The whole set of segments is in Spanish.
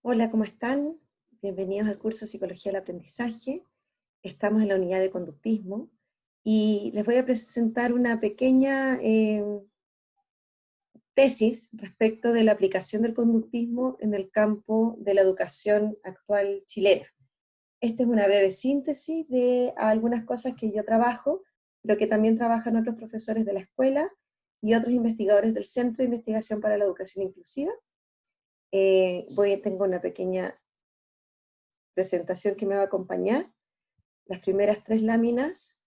Hola, ¿cómo están? Bienvenidos al curso de Psicología del Aprendizaje. Estamos en la unidad de conductismo y les voy a presentar una pequeña tesis respecto de la aplicación del conductismo en el campo de la educación actual chilena. Esta es una breve síntesis de algunas cosas que yo trabajo, pero que también trabajan otros profesores de la escuela y otros investigadores del Centro de Investigación para la Educación Inclusiva. Tengo una pequeña presentación que me va a acompañar. Las primeras tres láminas,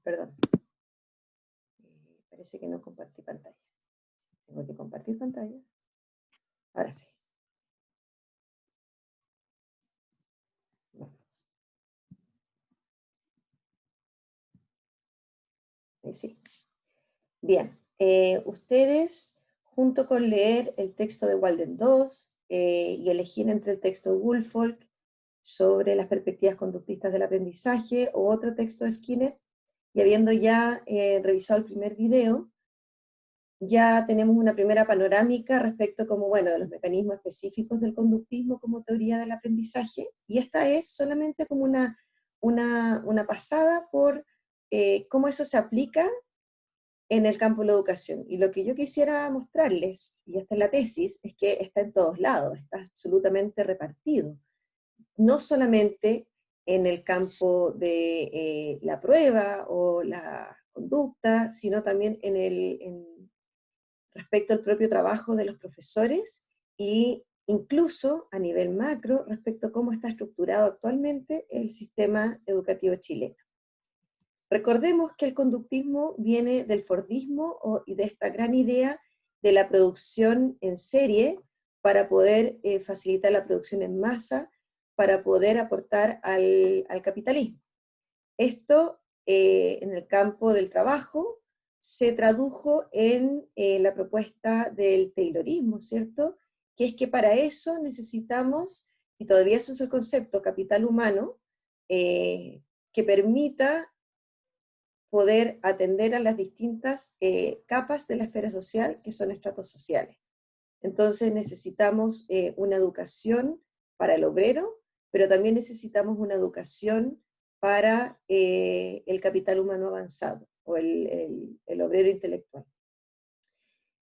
perdón, parece que no compartí pantalla. Tengo que compartir pantalla. Ahora sí. Vamos. Ahí sí. Bien, ustedes, junto con leer el texto de Walden II y elegir entre el texto de Woolfolk sobre las perspectivas conductistas del aprendizaje o otro texto de Skinner, y habiendo ya revisado el primer video, ya tenemos una primera panorámica respecto como, bueno, de los mecanismos específicos del conductismo como teoría del aprendizaje, y esta es solamente como una pasada por cómo eso se aplica en el campo de la educación. Y lo que yo quisiera mostrarles, y esta es la tesis, es que está en todos lados, está absolutamente repartido, no solamente en el campo de la prueba o la conducta, sino también respecto al propio trabajo de los profesores e incluso a nivel macro respecto a cómo está estructurado actualmente el sistema educativo chileno. Recordemos que el conductismo viene del fordismo y de esta gran idea de la producción en serie para poder facilitar la producción en masa, para poder aportar al capitalismo. Esto en el campo del trabajo se tradujo en la propuesta del Taylorismo, ¿cierto? Que es que para eso necesitamos, y todavía eso es el concepto, capital humano, que permita poder atender a las distintas capas de la esfera social, que son estratos sociales. Entonces necesitamos una educación para el obrero, pero también necesitamos una educación para el capital humano avanzado, o el obrero intelectual.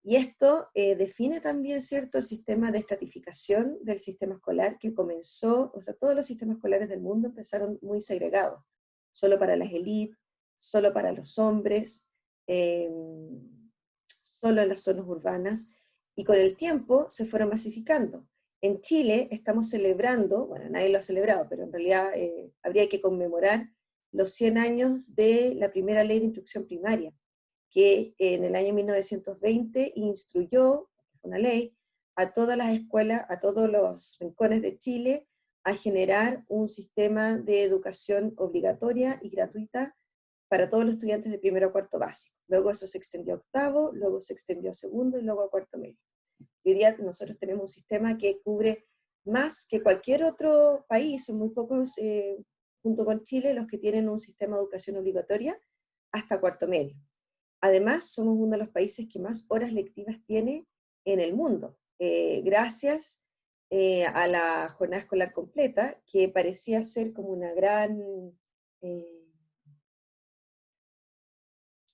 Y esto define también, ¿cierto?, el sistema de estratificación del sistema escolar que comenzó, o sea, todos los sistemas escolares del mundo empezaron muy segregados, solo para las élites, solo para los hombres, eh, solo en las zonas urbanas, y con el tiempo se fueron masificando. En Chile estamos celebrando, bueno, nadie lo ha celebrado, pero en realidad habría que conmemorar los 100 años de la primera ley de instrucción primaria, que en el año 1920 instruyó, una ley, a todas las escuelas, a todos los rincones de Chile, a generar un sistema de educación obligatoria y gratuita para todos los estudiantes de primero a cuarto básico. Luego eso se extendió a octavo, luego se extendió a segundo y luego a cuarto medio. Hoy día nosotros tenemos un sistema que cubre más que cualquier otro país, son muy pocos, junto con Chile, los que tienen un sistema de educación obligatoria hasta cuarto medio. Además, somos uno de los países que más horas lectivas tiene en el mundo, gracias a la jornada escolar completa, que parecía ser como una gran,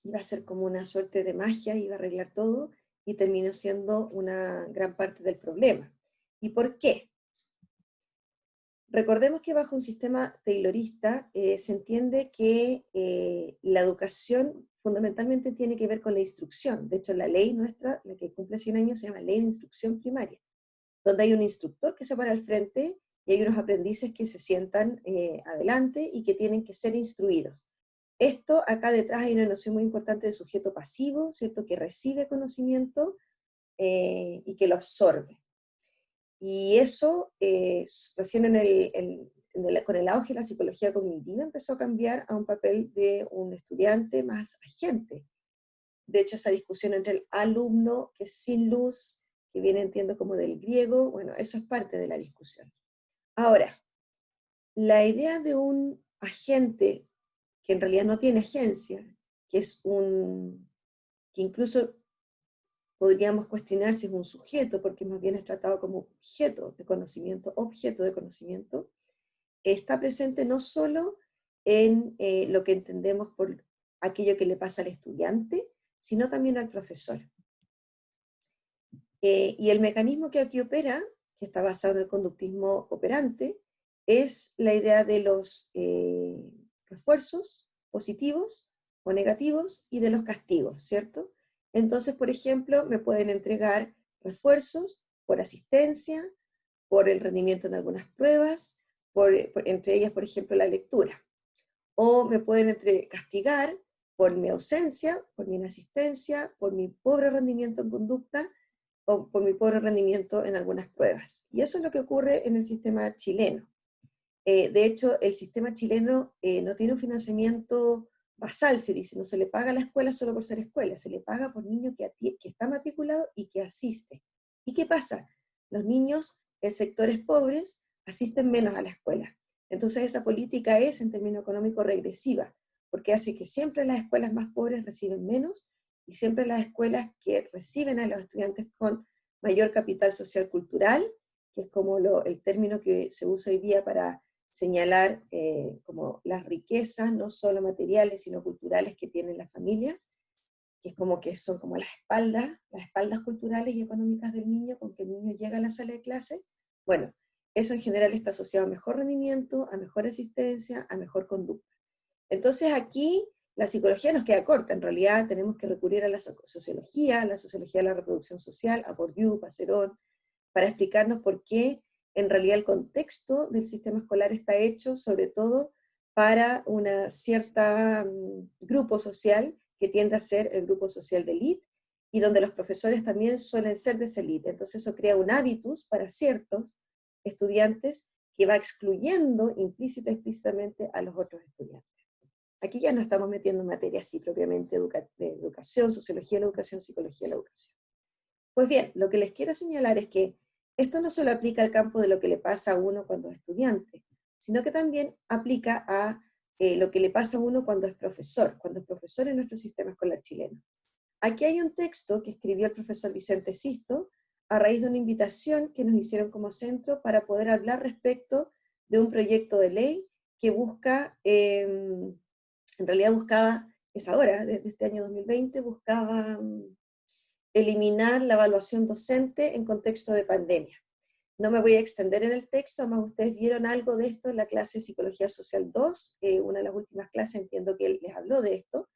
iba a ser como una suerte de magia, iba a arreglar todo, y terminó siendo una gran parte del problema. ¿Y por qué? Recordemos que bajo un sistema taylorista se entiende que la educación fundamentalmente tiene que ver con la instrucción. De hecho, la ley nuestra, la que cumple 100 años, se llama Ley de Instrucción Primaria, donde hay un instructor que se para al frente y hay unos aprendices que se sientan adelante y que tienen que ser instruidos. Esto, acá detrás hay una noción muy importante de sujeto pasivo, ¿cierto?, que recibe conocimiento y que lo absorbe. Y eso, recién con el auge de la psicología cognitiva, empezó a cambiar a un papel de un estudiante más agente. De hecho, esa discusión entre el alumno, que es sin luz, que viene, entiendo, como del griego, bueno, eso es parte de la discusión. Ahora, la idea de un agente que en realidad no tiene agencia, que es que incluso podríamos cuestionar si es un sujeto, porque más bien es tratado como objeto de conocimiento, está presente no solo en lo que entendemos por aquello que le pasa al estudiante, sino también al profesor. Y el mecanismo que aquí opera, que está basado en el conductismo operante, es la idea de los refuerzos positivos o negativos y de los castigos, ¿cierto? Entonces, por ejemplo, me pueden entregar refuerzos por asistencia, por el rendimiento en algunas pruebas, entre ellas, por ejemplo, la lectura. O me pueden castigar por mi ausencia, por mi inasistencia, por mi pobre rendimiento en conducta, o por mi pobre rendimiento en algunas pruebas. Y eso es lo que ocurre en el sistema chileno. De hecho, el sistema chileno no tiene un financiamiento basal, se dice, no se le paga a la escuela solo por ser escuela, se le paga por niño que está matriculado y que asiste. ¿Y qué pasa? Los niños en sectores pobres asisten menos a la escuela. Entonces esa política es, en términos económicos, regresiva, porque hace que siempre las escuelas más pobres reciben menos y siempre las escuelas que reciben a los estudiantes con mayor capital social cultural, que es como el término que se usa hoy día para señalar como las riquezas, no solo materiales, sino culturales que tienen las familias, que es como que son como las espaldas culturales y económicas del niño, con que el niño llega a la sala de clase. Bueno, eso en general está asociado a mejor rendimiento, a mejor asistencia, a mejor conducta. Entonces aquí la psicología nos queda corta, en realidad tenemos que recurrir a la sociología de la reproducción social, a Bourdieu, a Cerón, para explicarnos por qué en realidad el contexto del sistema escolar está hecho sobre todo para una cierta grupo social que tiende a ser el grupo social de élite y donde los profesores también suelen ser de esa élite. Entonces eso crea un hábitus para ciertos estudiantes que va excluyendo implícita y explícitamente a los otros estudiantes. Aquí ya no estamos metiendo en materia así propiamente de educación, sociología de la educación, psicología de la educación. Pues bien, lo que les quiero señalar es que esto no solo aplica al campo de lo que le pasa a uno cuando es estudiante, sino que también aplica a lo que le pasa a uno cuando es profesor en nuestro sistema escolar chileno. Aquí hay un texto que escribió el profesor Vicente Sisto a raíz de una invitación que nos hicieron como centro para poder hablar respecto de un proyecto de ley que busca, en realidad buscaba, es ahora, desde este año 2020, buscaba eliminar la evaluación docente en contexto de pandemia. No me voy a extender en el texto, además ustedes vieron algo de esto en la clase de Psicología Social 2, una de las últimas clases entiendo que él les habló de esto.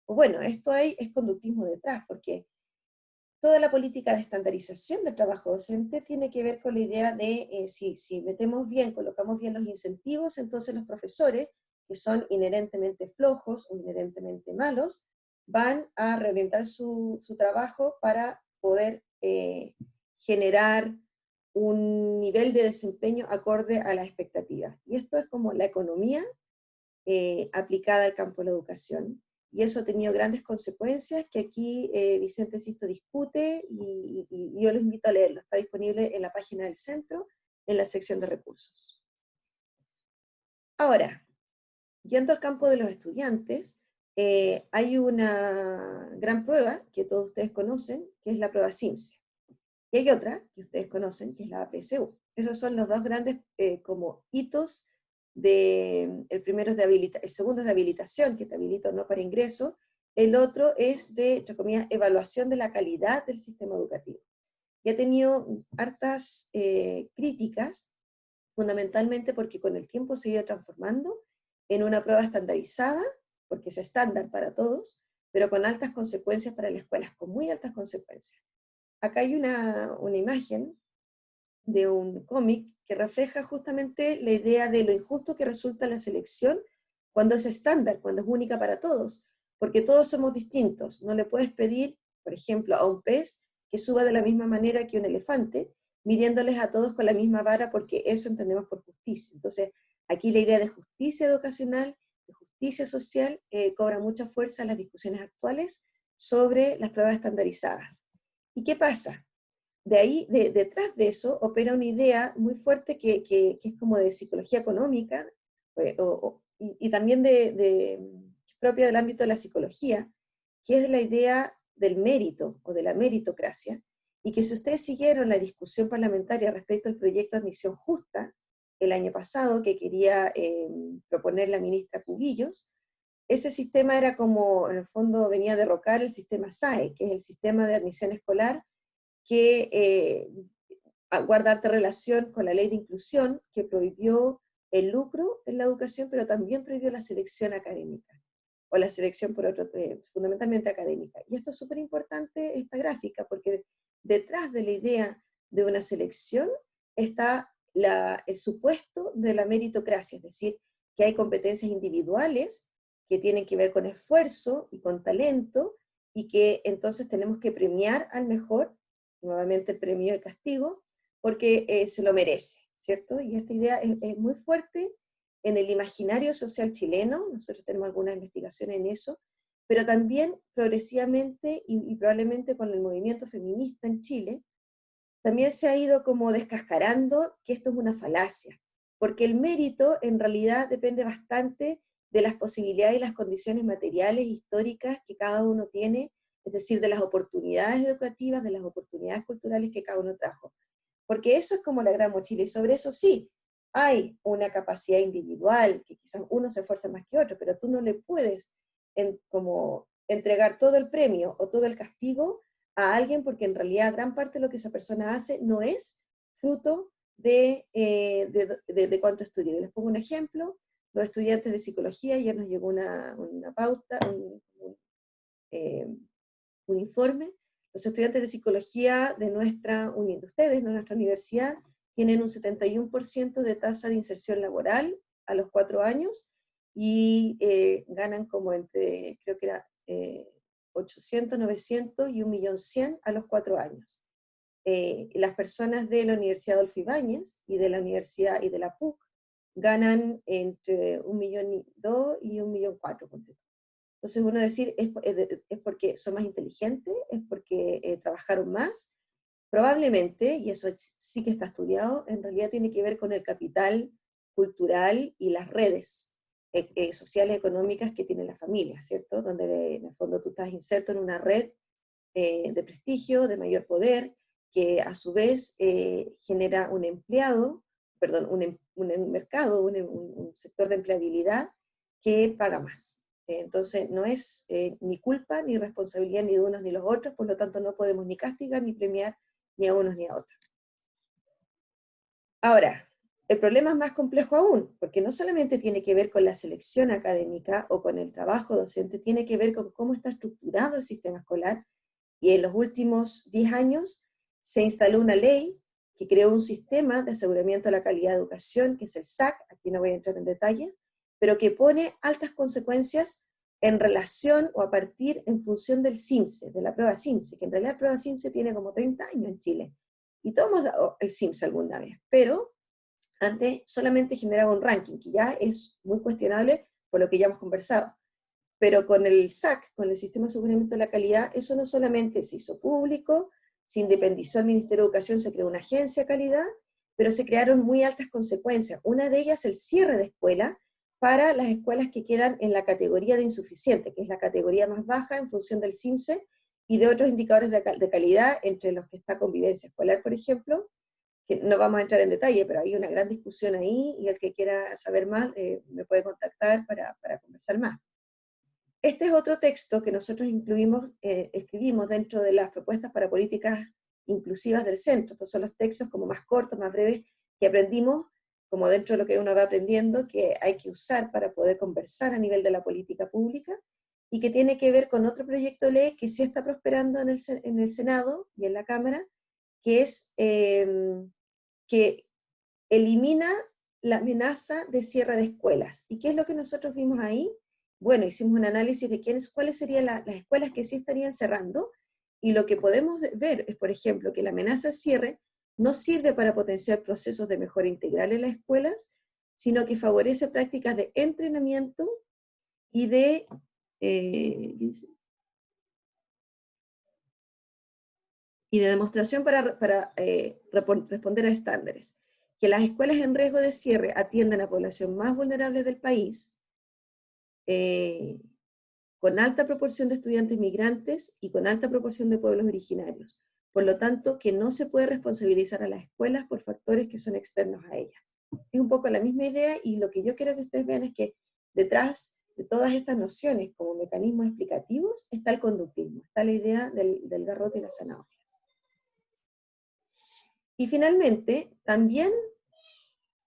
Pues bueno, esto es conductismo detrás, porque toda la política de estandarización del trabajo docente tiene que ver con la idea de si metemos bien, colocamos bien los incentivos, entonces los profesores, que son inherentemente flojos o inherentemente malos, van a reorientar su trabajo para poder generar un nivel de desempeño acorde a las expectativas. Y esto es como la economía aplicada al campo de la educación. Y eso ha tenido grandes consecuencias que aquí Vicente Sisto discute y yo los invito a leerlo. Está disponible en la página del centro, en la sección de recursos. Ahora, yendo al campo de los estudiantes, hay una gran prueba que todos ustedes conocen, que es la prueba CIMSE. Y hay otra que ustedes conocen, que es la APSU. Esos son los dos grandes como hitos. El primero es el segundo es de habilitación, que te habilita o no para ingreso. El otro es de, entre comillas, evaluación de la calidad del sistema educativo. Y ha tenido hartas críticas, fundamentalmente porque con el tiempo se ha ido transformando en una prueba estandarizada, porque es estándar para todos, pero con altas consecuencias para las escuelas, con muy altas consecuencias. Acá hay una imagen de un cómic que refleja justamente la idea de lo injusto que resulta la selección cuando es estándar, cuando es única para todos, porque todos somos distintos. No le puedes pedir, por ejemplo, a un pez que suba de la misma manera que un elefante, midiéndoles a todos con la misma vara, porque eso entendemos por justicia. Entonces, aquí la idea de justicia educacional, de justicia social, cobra mucha fuerza en las discusiones actuales sobre las pruebas estandarizadas. ¿Y qué pasa? De ahí, detrás de eso, opera una idea muy fuerte que es como de psicología económica, y también propia del ámbito de la psicología, que es la idea del mérito o de la meritocracia, y que si ustedes siguieron la discusión parlamentaria respecto al proyecto de admisión justa el año pasado que quería proponer la ministra Cubillos, ese sistema era como, en el fondo venía a derrocar el sistema SAE, que es el sistema de admisión escolar que guarda alta relación con la ley de inclusión, que prohibió el lucro en la educación, pero también prohibió la selección académica, o la selección por otro, fundamentalmente académica. Y esto es súper importante, esta gráfica, porque detrás de la idea de una selección está el supuesto de la meritocracia, es decir, que hay competencias individuales que tienen que ver con esfuerzo y con talento, y que entonces tenemos que premiar al mejor, nuevamente el premio de castigo, porque se lo merece, ¿cierto? Y esta idea es muy fuerte en el imaginario social chileno, nosotros tenemos algunas investigaciones en eso, pero también progresivamente y probablemente con el movimiento feminista en Chile, también se ha ido como descascarando que esto es una falacia, porque el mérito en realidad depende bastante de las posibilidades y las condiciones materiales, históricas que cada uno tiene, es decir, de las oportunidades educativas, de las oportunidades culturales que cada uno trajo. Porque eso es como la gran mochila, y sobre eso sí, hay una capacidad individual, que quizás uno se esfuerza más que otro, pero tú no le puedes como entregar todo el premio o todo el castigo a alguien, porque en realidad gran parte de lo que esa persona hace no es fruto de cuánto estudió. Les pongo un ejemplo: los estudiantes de psicología, ayer nos llegó una pauta, eh, un informe. Los estudiantes de psicología de ustedes, de nuestra universidad, tienen un 71% de tasa de inserción laboral a los 4 años, y ganan como entre, creo que era 800, 900 y 1.100.000 a los 4 años. Las personas de la Universidad Adolfo Ibáñez y de la Universidad y de la PUC ganan entre 1.200.000 y 1.400.000. Entonces uno decir, es porque son más inteligentes, es porque trabajaron más, probablemente, y eso sí que está estudiado, en realidad tiene que ver con el capital cultural y las redes sociales, económicas que tiene la familia, ¿cierto? Donde en el fondo tú estás inserto en una red de prestigio, de mayor poder, que a su vez genera un empleado, perdón, un mercado, un sector de empleabilidad que paga más. Entonces no es ni culpa ni responsabilidad ni de unos ni los otros, por lo tanto no podemos ni castigar ni premiar ni a unos ni a otros. Ahora, el problema es más complejo aún, porque no solamente tiene que ver con la selección académica o con el trabajo docente, tiene que ver con cómo está estructurado el sistema escolar. Y en los últimos 10 años se instaló una ley que creó un sistema de aseguramiento de la calidad de educación, que es el SAC, aquí no voy a entrar en detalles, pero que pone altas consecuencias en relación o a partir en función del CIMSE, de la prueba CIMSE, que en realidad la prueba CIMSE tiene como 30 años en Chile. Y todos hemos dado el CIMSE alguna vez, pero antes solamente generaba un ranking, que ya es muy cuestionable por lo que ya hemos conversado. Pero con el SAC, con el Sistema de Aseguramiento de la Calidad, eso no solamente se hizo público, se independizó el Ministerio de Educación, se creó una agencia de calidad, pero se crearon muy altas consecuencias. Una de ellas, el cierre de escuela para las escuelas que quedan en la categoría de insuficiente, que es la categoría más baja en función del CIMSE y de otros indicadores de calidad, entre los que está convivencia escolar, por ejemplo, que no vamos a entrar en detalle, pero hay una gran discusión ahí, y el que quiera saber más me puede contactar para conversar más. Este es otro texto que nosotros escribimos dentro de las propuestas para políticas inclusivas del centro. Estos son los textos como más cortos, más breves, que aprendimos, como dentro de lo que uno va aprendiendo, que hay que usar para poder conversar a nivel de la política pública, y que tiene que ver con otro proyecto de ley que sí está prosperando en el Senado y en la Cámara, que es que elimina la amenaza de cierre de escuelas. ¿Y qué es lo que nosotros vimos ahí? Bueno, hicimos un análisis de cuáles serían las escuelas que sí estarían cerrando, y lo que podemos ver es, por ejemplo, que la amenaza de cierre no sirve para potenciar procesos de mejora integral en las escuelas, sino que favorece prácticas de entrenamiento y y de demostración para responder a estándares. Que las escuelas en riesgo de cierre atienden a población más vulnerable del país, con alta proporción de estudiantes migrantes y con alta proporción de pueblos originarios. Por lo tanto, que no se puede responsabilizar a las escuelas por factores que son externos a ellas. Es un poco la misma idea, y lo que yo quiero que ustedes vean es que detrás de todas estas nociones como mecanismos explicativos está el conductismo, está la idea del garrote y la zanahoria. Y finalmente, también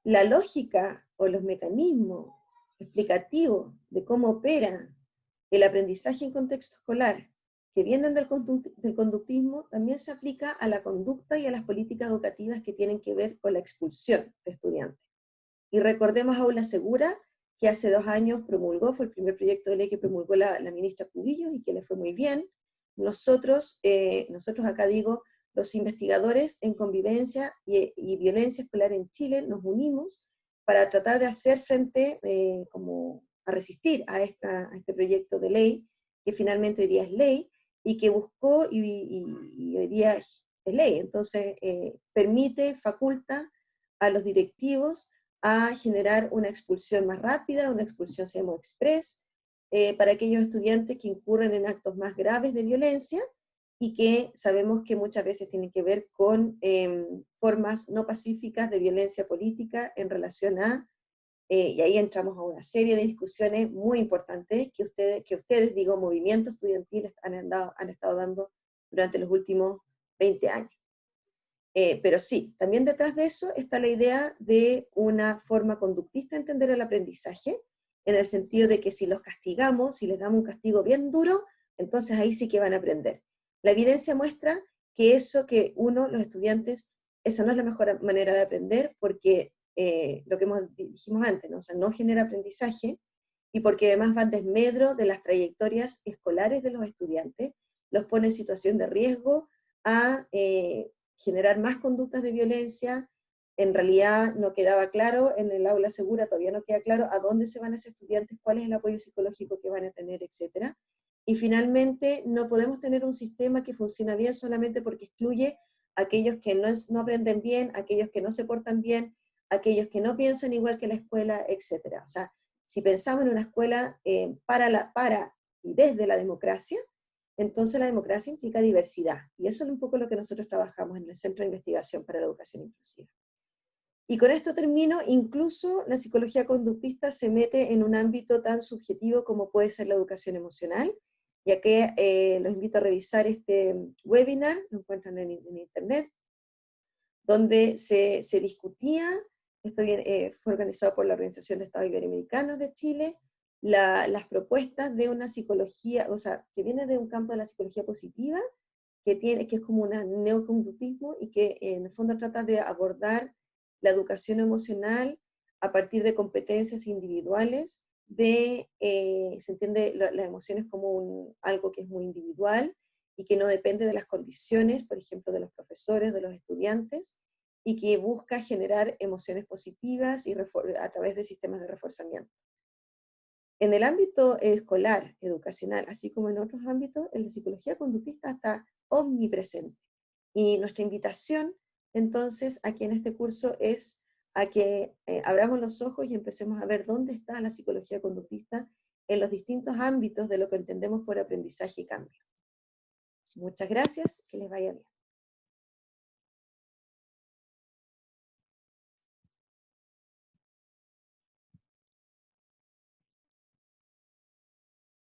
la lógica o los mecanismos explicativos de cómo opera el aprendizaje en contexto escolar, que vienen del conductismo, también se aplica a la conducta y a las políticas educativas que tienen que ver con la expulsión de estudiantes. Y recordemos a Aula Segura, que hace 2 años promulgó, fue el primer proyecto de ley que promulgó la ministra Cubillos y que le fue muy bien. Nosotros acá digo, los investigadores en convivencia y violencia escolar en Chile nos unimos para tratar de hacer frente, como a resistir a este proyecto de ley, que finalmente hoy día es ley, y que buscó, y hoy día es ley. Entonces, permite, faculta a los directivos a generar una expulsión más rápida, una expulsión SEMO Express, para aquellos estudiantes que incurren en actos más graves de violencia, y que sabemos que muchas veces tienen que ver con formas no pacíficas de violencia política en relación a, y ahí entramos a una serie de discusiones muy importantes que ustedes digo, movimientos estudiantiles han estado dando durante los últimos 20 años. Pero sí, también detrás de eso está la idea de una forma conductista de entender el aprendizaje, en el sentido de que si los castigamos, si les damos un castigo bien duro, entonces ahí sí que van a aprender. La evidencia muestra que los estudiantes, esa no es la mejor manera de aprender, porque lo que dijimos antes, ¿no? O sea, no genera aprendizaje, y porque además va en desmedro de las trayectorias escolares de los estudiantes, los pone en situación de riesgo a generar más conductas de violencia. En realidad no quedaba claro, en el aula segura todavía no queda claro a dónde se van esos estudiantes, cuál es el apoyo psicológico que van a tener, etc. Y finalmente no podemos tener un sistema que funciona bien solamente porque excluye a aquellos que no aprenden bien, a aquellos que no se portan bien, a aquellos que no piensan igual que la escuela, etc. O sea, si pensamos en una escuela para y desde la democracia, entonces la democracia implica diversidad, y eso es un poco lo que nosotros trabajamos en el Centro de Investigación para la Educación Inclusiva. Y con esto termino. Incluso la psicología conductista se mete en un ámbito tan subjetivo como puede ser la educación emocional, ya que los invito a revisar este webinar, lo encuentran en internet, donde se discutía, fue organizado por la Organización de Estados Iberoamericanos de Chile, las propuestas de una psicología, o sea, que viene de un campo de la psicología positiva, que es como un neoconductismo, y que en el fondo trata de abordar la educación emocional a partir de competencias individuales, se entiende las emociones como algo que es muy individual, y que no depende de las condiciones, por ejemplo, de los profesores, de los estudiantes, y que busca generar emociones positivas a través de sistemas de reforzamiento. En el ámbito escolar, educacional, así como en otros ámbitos, la psicología conductista está omnipresente. Y nuestra invitación, entonces, aquí en este curso es a que abramos los ojos y empecemos a ver dónde está la psicología conductista en los distintos ámbitos de lo que entendemos por aprendizaje y cambio. Muchas gracias, que les vaya bien.